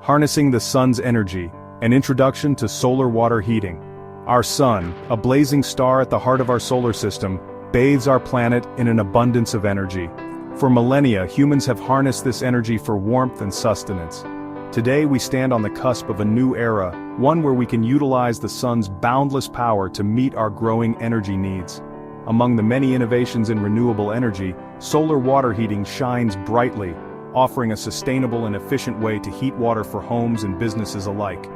Harnessing the Sun's Energy, an introduction to solar water heating. Our Sun, a blazing star at the heart of our solar system, bathes our planet in an abundance of energy. For millennia, humans have harnessed this energy for warmth and sustenance. Today we stand on the cusp of a new era, one where we can utilize the sun's boundless power to meet our growing energy needs. Among the many innovations in renewable energy, solar water heating shines brightly, offering a sustainable and efficient way to heat water for homes and businesses alike.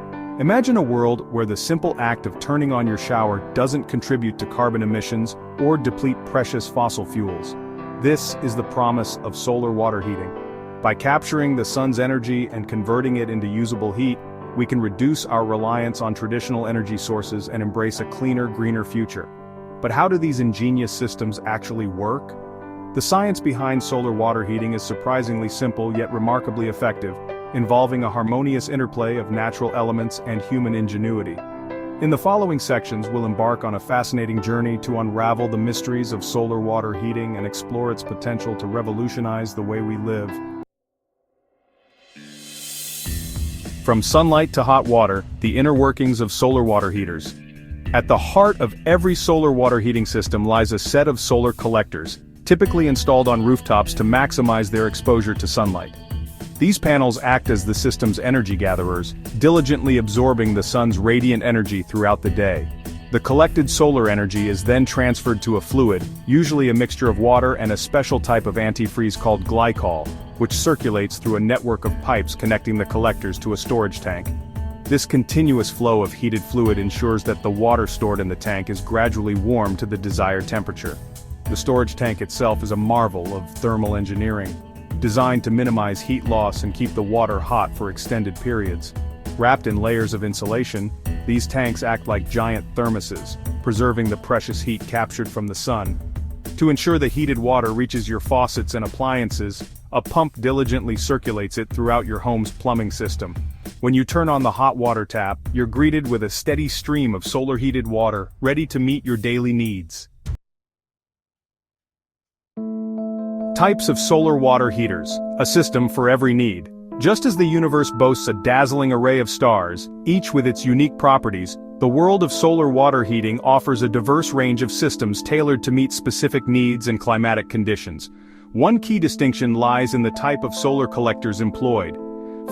Imagine a world where the simple act of turning on your shower doesn't contribute to carbon emissions or deplete precious fossil fuels. This is the promise of solar water heating. By capturing the sun's energy and converting it into usable heat, we can reduce our reliance on traditional energy sources and embrace a cleaner, greener future. But how do these ingenious systems actually work? The science behind solar water heating is surprisingly simple yet remarkably effective, involving a harmonious interplay of natural elements and human ingenuity. In the following sections, we'll embark on a fascinating journey to unravel the mysteries of solar water heating and explore its potential to revolutionize the way we live. From sunlight to hot water, the inner workings of solar water heaters. At the heart of every solar water heating system lies a set of solar collectors, typically installed on rooftops to maximize their exposure to sunlight. These panels act as the system's energy gatherers, diligently absorbing the sun's radiant energy throughout the day. The collected solar energy is then transferred to a fluid, usually a mixture of water and a special type of antifreeze called glycol, which circulates through a network of pipes connecting the collectors to a storage tank. This continuous flow of heated fluid ensures that the water stored in the tank is gradually warmed to the desired temperature. The storage tank itself is a marvel of thermal engineering, designed to minimize heat loss and keep the water hot for extended periods. Wrapped in layers of insulation, these tanks act like giant thermoses, preserving the precious heat captured from the sun. To ensure the heated water reaches your faucets and appliances, a pump diligently circulates it throughout your home's plumbing system. When you turn on the hot water tap, you're greeted with a steady stream of solar-heated water, ready to meet your daily needs. Types of solar water heaters, a system for every need. Just as the universe boasts a dazzling array of stars, each with its unique properties, the world of solar water heating offers a diverse range of systems tailored to meet specific needs and climatic conditions. One key distinction lies in the type of solar collectors employed.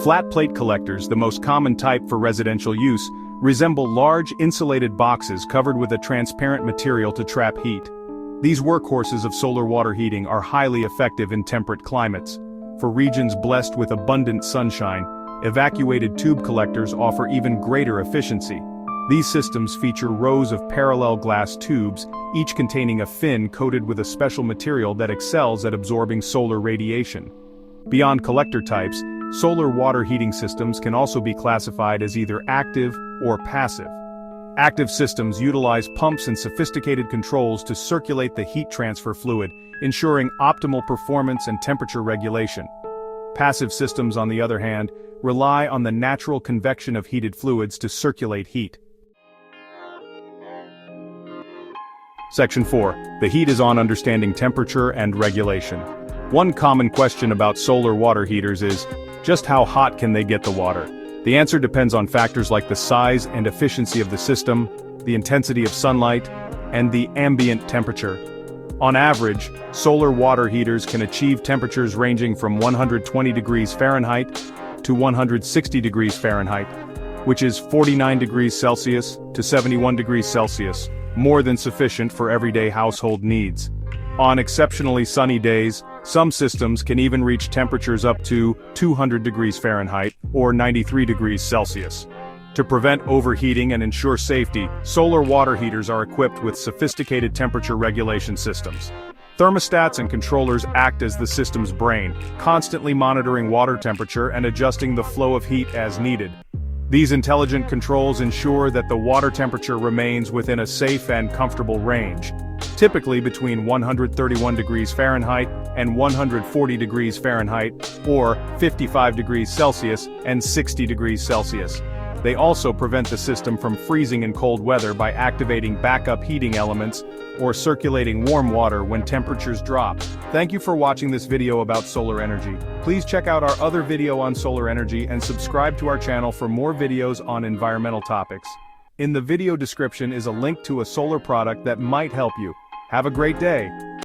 Flat plate collectors, the most common type for residential use, resemble large insulated boxes covered with a transparent material to trap heat. These workhorses of solar water heating are highly effective in temperate climates. For regions blessed with abundant sunshine, evacuated tube collectors offer even greater efficiency. These systems feature rows of parallel glass tubes, each containing a fin coated with a special material that excels at absorbing solar radiation. Beyond collector types, solar water heating systems can also be classified as either active or passive. Active systems utilize pumps and sophisticated controls to circulate the heat transfer fluid, ensuring optimal performance and temperature regulation. Passive systems, on the other hand, rely on the natural convection of heated fluids to circulate heat. Section 4. The heat is on understanding temperature and regulation. One common question about solar water heaters is, just how hot can they get the water? The answer depends on factors like the size and efficiency of the system, the intensity of sunlight, and the ambient temperature. On average, solar water heaters can achieve temperatures ranging from 120 degrees Fahrenheit to 160 degrees Fahrenheit, which is 49 degrees Celsius to 71 degrees Celsius, more than sufficient for everyday household needs. On exceptionally sunny days, some systems can even reach temperatures up to 200 degrees Fahrenheit or 93 degrees Celsius. To prevent overheating and ensure safety, solar water heaters are equipped with sophisticated temperature regulation systems. Thermostats and controllers act as the system's brain, constantly monitoring water temperature and adjusting the flow of heat as needed. These intelligent controls ensure that the water temperature remains within a safe and comfortable range, typically between 131 degrees Fahrenheit and 140 degrees Fahrenheit, or 55 degrees Celsius and 60 degrees Celsius. They also prevent the system from freezing in cold weather by activating backup heating elements or circulating warm water when temperatures drop. Thank you for watching this video about solar energy. Please check out our other video on solar energy and subscribe to our channel for more videos on environmental topics. In the video description is a link to a solar product that might help you. Have a great day.